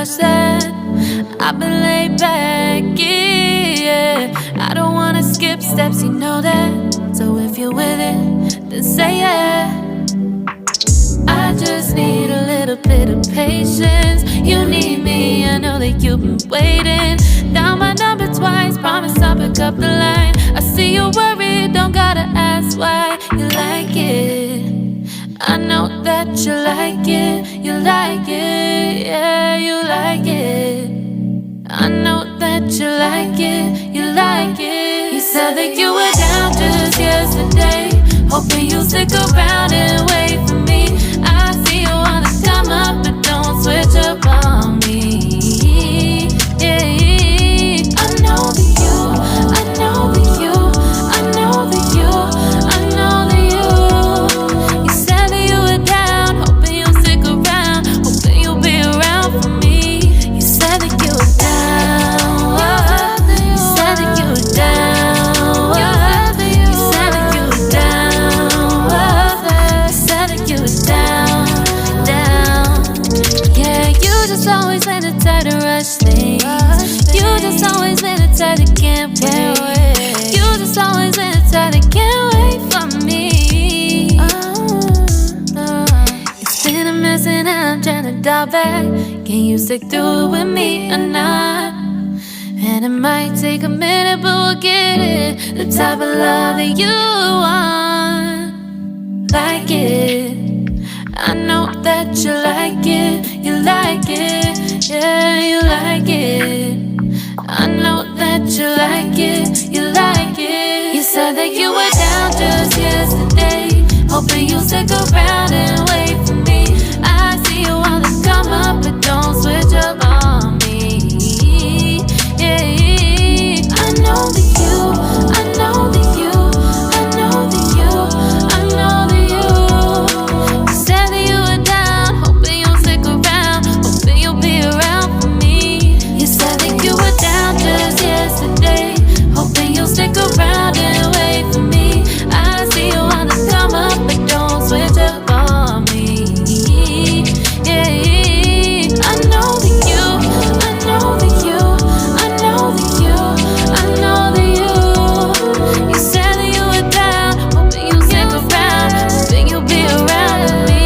rush that. I've been laid back, yeah. I don't wanna skip steps, you know that. So if you're with it, then say yeah. I just need a little bit of patience. You need me, I know that you've been waiting. Down my number twice, promise I'll pick up the line. I see you worried, don't gotta ask why. You like it, I know that you like it. You like it, yeah, you like it. I know that you like it, you like it. You said that you were down just yesterday, hoping you'll stick around and wait for me. I see you wanna come up, but don't switch up on me. Yeah, I know that you, I know that you, I know that you, I know that you. You said that you were down, hoping you'll stick around, hoping you'll be around for me. You said that you were down, you said that you were down, you said that you were down, you said that you were down, down. Yeah, you just always been the type to rush things. You just always been the type that can't wait. You just always been the type that can't wait for me. It's been a mess and I'm trying to dial back. Can you stick through it with me or not? And it might take a minute, but we'll get it. The type of love that you want. Like it, I know that you like it. You like it, yeah, you like it. I know that you like it. You like it. You said that you were down just yesterday, hoping you'll stick around and wait for me. I see you wanna come up, but don't switch up on me. Yeah, I know that you, I know that you, I know that you, I know that you. You said that you were down, hoping you'll stick around, hoping you'll be around for me. You said that you were down just yesterday, hoping you'll stick around and wait for me. I see you wanna come up, but don't switch up on me. Yeah, I know that you, I know that you, I know that you, I know that you. You said that you were down, hoping you'll stick around, hoping you'll be around with me.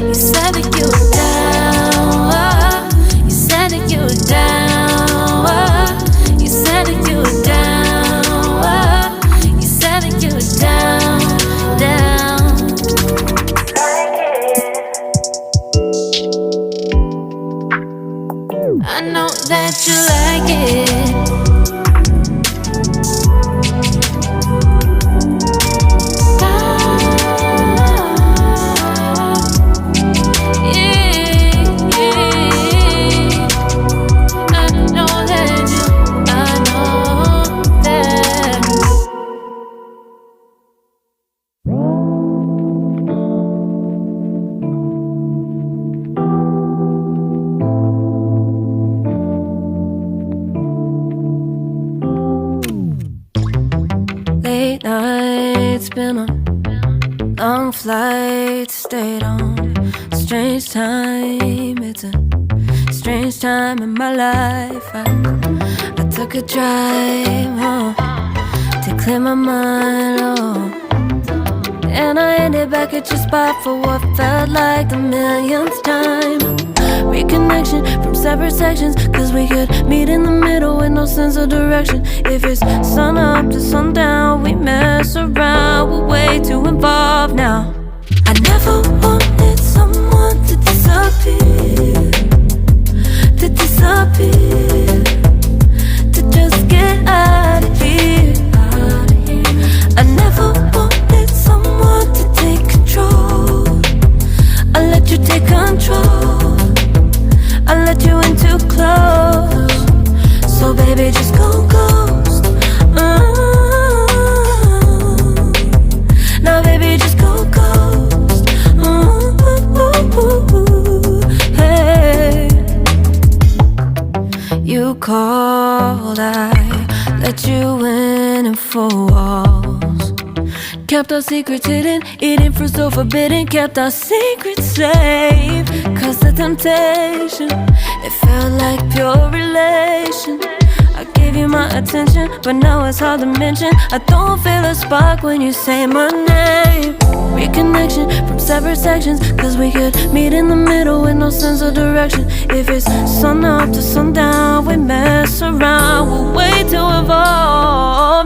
You said that you were down, you said that you were down, you said that you were down, you said that you were down, down. I know that you like it. Late nights, been on long flights, stayed on strange time. It's a strange time in my life. I took a drive home to clear my mind, and I ended back at your spot for what felt like the millionth time. Reconnection from separate sections, cause we could meet in the middle with no sense of direction. If it's sun up to sundown, we mess around, we're way too involved now. I never wanted someone to disappear, to disappear, to just get out of here. I never wanted someone to take control. I let you take control, I let you in too close. So baby, just go ghost. Now baby, just go ghost. Hey, you called, I let you in and 4 walls. Kept our secrets hidden, eating fruit so forbidden. Kept our secrets safe, cause the temptation It felt like pure relation. I gave you my attention, but now it's hard to mention. I don't feel a spark when you say my name. Reconnection from separate sections, cause we could meet in the middle with no sense of direction. If it's sun up to sundown, we mess around, we'll wait to evolve.